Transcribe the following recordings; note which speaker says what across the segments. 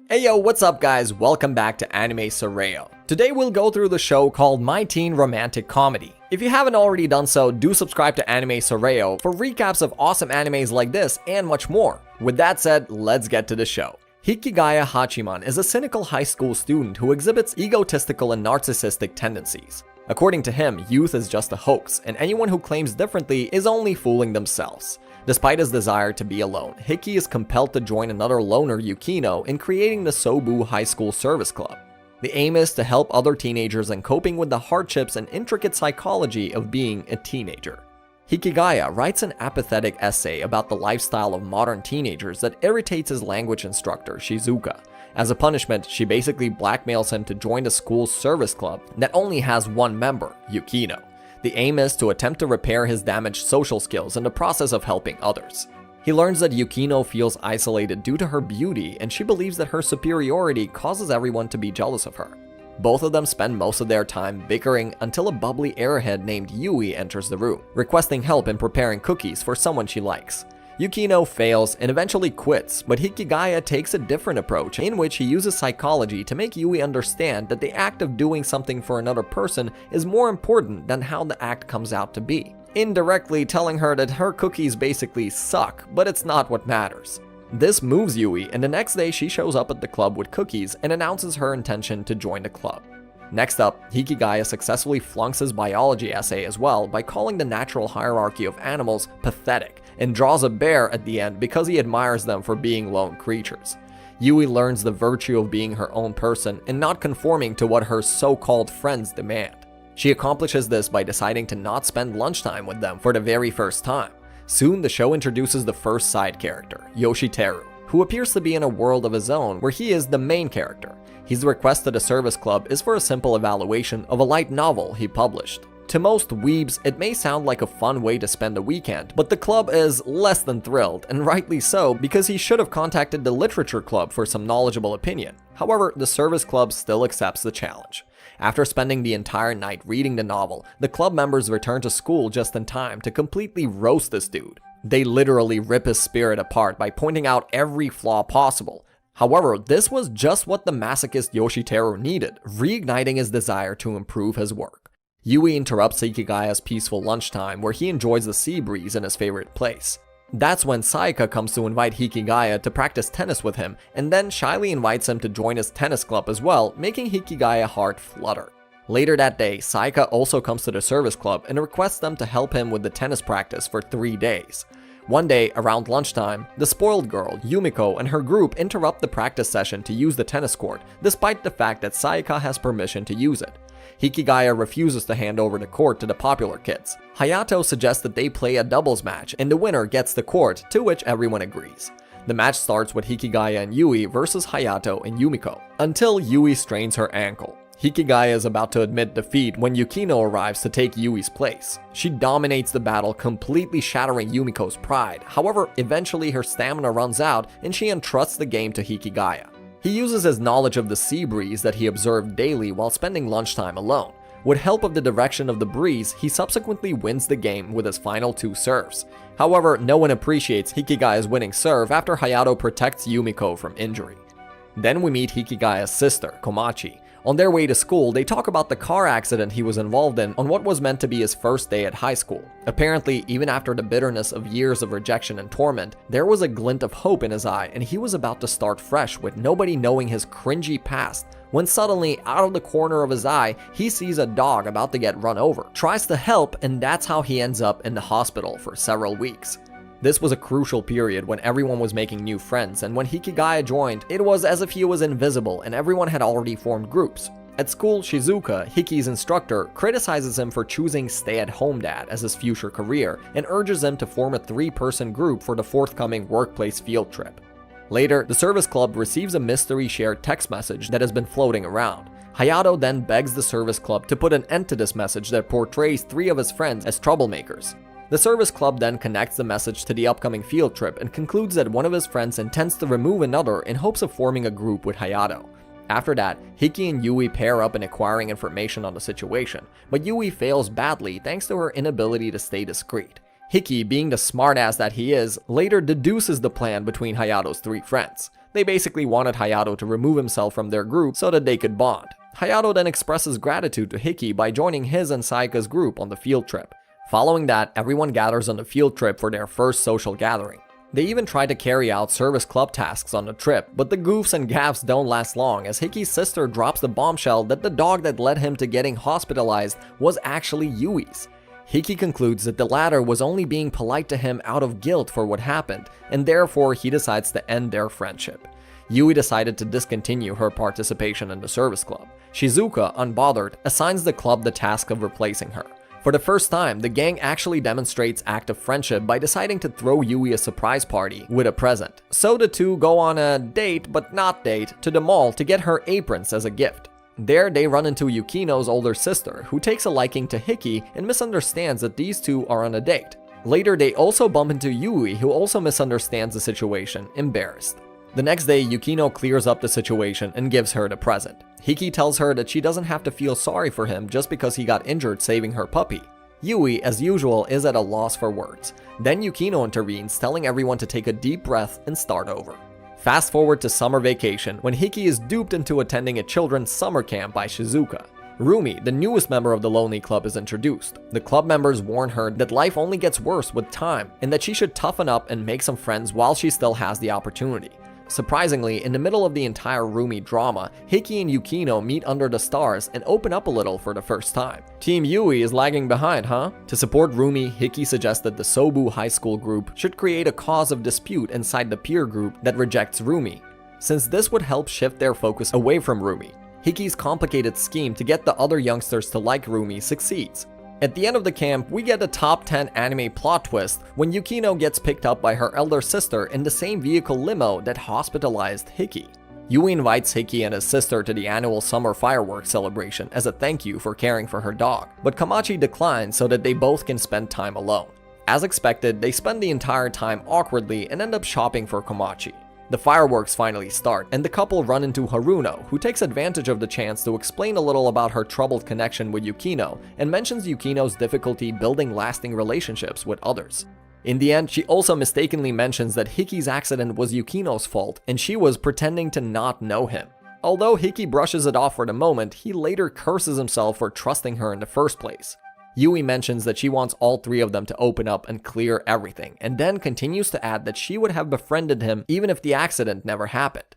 Speaker 1: Hey yo, what's up guys? Welcome back to Anime Soreio. Today we'll go through the show called My Teen Romantic Comedy. If you haven't already done so, do subscribe to Anime Soreio for recaps of awesome animes like this and much more. With that said, let's get to the show. Hikigaya Hachiman is a cynical high school student who exhibits egotistical and narcissistic tendencies. According to him, youth is just a hoax, and anyone who claims differently is only fooling themselves. Despite his desire to be alone, Hiki is compelled to join another loner, Yukino, in creating the Sobu High School Service Club. The aim is to help other teenagers in coping with the hardships and intricate psychology of being a teenager. Hikigaya writes an apathetic essay about the lifestyle of modern teenagers that irritates his language instructor, Shizuka. As a punishment, she basically blackmails him to join the school's service club that only has one member, Yukino. The aim is to attempt to repair his damaged social skills in the process of helping others. He learns that Yukino feels isolated due to her beauty, and she believes that her superiority causes everyone to be jealous of her. Both of them spend most of their time bickering until a bubbly airhead named Yui enters the room, requesting help in preparing cookies for someone she likes. Yukino fails and eventually quits, but Hikigaya takes a different approach in which he uses psychology to make Yui understand that the act of doing something for another person is more important than how the act comes out to be, indirectly telling her that her cookies basically suck, but it's not what matters. This moves Yui, and the next day she shows up at the club with cookies and announces her intention to join the club. Next up, Hikigaya successfully flunks his biology essay as well by calling the natural hierarchy of animals pathetic, and draws a bear at the end because he admires them for being lone creatures. Yui learns the virtue of being her own person and not conforming to what her so-called friends demand. She accomplishes this by deciding to not spend lunchtime with them for the very first time. Soon, the show introduces the first side character, Yoshiteru, who appears to be in a world of his own where he is the main character. His request to the service club is for a simple evaluation of a light novel he published. To most weebs, it may sound like a fun way to spend a weekend, but the club is less than thrilled, and rightly so, because he should have contacted the literature club for some knowledgeable opinion. However, the service club still accepts the challenge. After spending the entire night reading the novel, the club members return to school just in time to completely roast this dude. They literally rip his spirit apart by pointing out every flaw possible. However, this was just what the masochist Yoshiteru needed, reigniting his desire to improve his work. Yui interrupts Hikigaya's peaceful lunchtime where he enjoys the sea breeze in his favorite place. That's when Sayaka comes to invite Hikigaya to practice tennis with him, and then shyly invites him to join his tennis club as well, making Hikigaya's heart flutter. Later that day, Sayaka also comes to the service club and requests them to help him with the tennis practice for 3 days. One day, around lunchtime, the spoiled girl, Yumiko, and her group interrupt the practice session to use the tennis court, despite the fact that Sayaka has permission to use it. Hikigaya refuses to hand over the court to the popular kids. Hayato suggests that they play a doubles match, and the winner gets the court, to which everyone agrees. The match starts with Hikigaya and Yui versus Hayato and Yumiko, until Yui strains her ankle. Hikigaya is about to admit defeat when Yukino arrives to take Yui's place. She dominates the battle, completely shattering Yumiko's pride. However, eventually her stamina runs out and she entrusts the game to Hikigaya. He uses his knowledge of the sea breeze that he observed daily while spending lunchtime alone. With help of the direction of the breeze, he subsequently wins the game with his final 2 serves. However, no one appreciates Hikigaya's winning serve after Hayato protects Yumiko from injury. Then we meet Hikigaya's sister, Komachi. On their way to school, they talk about the car accident he was involved in on what was meant to be his first day at high school. Apparently, even after the bitterness of years of rejection and torment, there was a glint of hope in his eye, and he was about to start fresh with nobody knowing his cringy past, when suddenly, out of the corner of his eye, he sees a dog about to get run over, tries to help, and that's how he ends up in the hospital for several weeks. This was a crucial period when everyone was making new friends, and when Hikigaya joined, it was as if he was invisible and everyone had already formed groups. At school, Shizuka, Hiki's instructor, criticizes him for choosing stay-at-home dad as his future career and urges him to form a 3-person group for the forthcoming workplace field trip. Later, the service club receives a mystery shared text message that has been floating around. Hayato then begs the service club to put an end to this message that portrays 3 of his friends as troublemakers. The service club then connects the message to the upcoming field trip and concludes that one of his friends intends to remove another in hopes of forming a group with Hayato. After that, Hiki and Yui pair up in acquiring information on the situation, but Yui fails badly thanks to her inability to stay discreet. Hiki, being the smartass that he is, later deduces the plan between Hayato's three friends. They basically wanted Hayato to remove himself from their group so that they could bond. Hayato then expresses gratitude to Hiki by joining his and Sayaka's group on the field trip. Following that, everyone gathers on the field trip for their first social gathering. They even try to carry out service club tasks on the trip, but the goofs and gaffes don't last long as Hiki's sister drops the bombshell that the dog that led him to getting hospitalized was actually Yui's. Hiki concludes that the latter was only being polite to him out of guilt for what happened, and therefore he decides to end their friendship. Yui decided to discontinue her participation in the service club. Shizuka, unbothered, assigns the club the task of replacing her. For the first time, the gang actually demonstrates active friendship by deciding to throw Yui a surprise party with a present. So the two go on a date, but not date, to the mall to get her aprons as a gift. There, they run into Yukino's older sister, who takes a liking to Hiki and misunderstands that these two are on a date. Later, they also bump into Yui, who also misunderstands the situation, embarrassed. The next day, Yukino clears up the situation and gives her the present. Hiki tells her that she doesn't have to feel sorry for him just because he got injured saving her puppy. Yui, as usual, is at a loss for words. Then Yukino intervenes, telling everyone to take a deep breath and start over. Fast forward to summer vacation, when Hiki is duped into attending a children's summer camp by Shizuka. Rumi, the newest member of the Lonely Club, is introduced. The club members warn her that life only gets worse with time, and that she should toughen up and make some friends while she still has the opportunity. Surprisingly, in the middle of the entire Rumi drama, Hiki and Yukino meet under the stars and open up a little for the first time. Team Yui is lagging behind, huh? To support Rumi, Hiki suggested the Sobu High School group should create a cause of dispute inside the peer group that rejects Rumi, since this would help shift their focus away from Rumi. Hiki's complicated scheme to get the other youngsters to like Rumi succeeds. At the end of the camp, we get a top 10 anime plot twist when Yukino gets picked up by her elder sister in the same vehicle limo that hospitalized Hiki. Yui invites Hiki and his sister to the annual summer fireworks celebration as a thank you for caring for her dog, but Kamachi declines so that they both can spend time alone. As expected, they spend the entire time awkwardly and end up shopping for Kamachi. The fireworks finally start, and the couple run into Haruno, who takes advantage of the chance to explain a little about her troubled connection with Yukino, and mentions Yukino's difficulty building lasting relationships with others. In the end, she also mistakenly mentions that Hiki's accident was Yukino's fault, and she was pretending to not know him. Although Hiki brushes it off for the moment, he later curses himself for trusting her in the first place. Yui mentions that she wants all three of them to open up and clear everything, and then continues to add that she would have befriended him even if the accident never happened.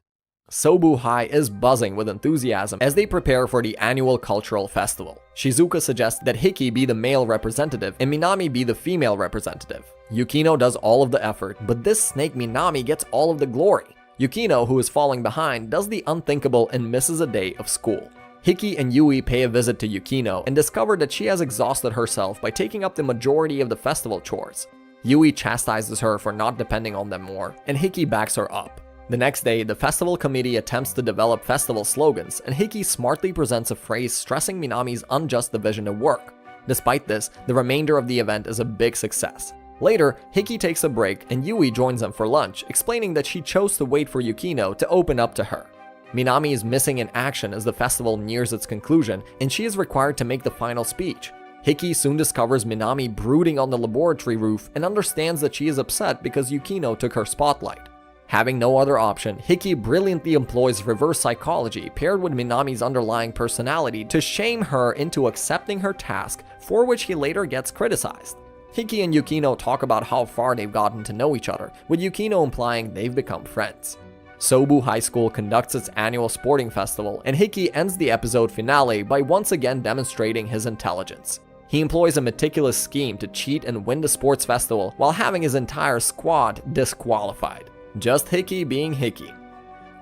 Speaker 1: Sobu High is buzzing with enthusiasm as they prepare for the annual cultural festival. Shizuka suggests that Hiki be the male representative and Minami be the female representative. Yukino does all of the effort, but this snake Minami gets all of the glory. Yukino, who is falling behind, does the unthinkable and misses a day of school. Hiki and Yui pay a visit to Yukino and discover that she has exhausted herself by taking up the majority of the festival chores. Yui chastises her for not depending on them more, and Hiki backs her up. The next day, the festival committee attempts to develop festival slogans, and Hiki smartly presents a phrase stressing Minami's unjust division of work. Despite this, the remainder of the event is a big success. Later, Hiki takes a break and Yui joins them for lunch, explaining that she chose to wait for Yukino to open up to her. Minami is missing in action as the festival nears its conclusion, and she is required to make the final speech. Hiki soon discovers Minami brooding on the laboratory roof and understands that she is upset because Yukino took her spotlight. Having no other option, Hiki brilliantly employs reverse psychology paired with Minami's underlying personality to shame her into accepting her task, for which he later gets criticized. Hiki and Yukino talk about how far they've gotten to know each other, with Yukino implying they've become friends. Sobu High School conducts its annual sporting festival, and Hiki ends the episode finale by once again demonstrating his intelligence. He employs a meticulous scheme to cheat and win the sports festival while having his entire squad disqualified. Just Hiki being Hiki.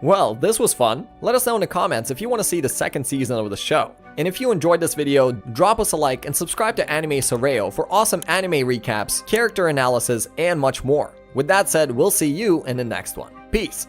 Speaker 1: Well, this was fun. Let us know in the comments if you want to see the second season of the show. And if you enjoyed this video, drop us a like and subscribe to Anime Soreio for awesome anime recaps, character analysis, and much more. With that said, we'll see you in the next one. Peace!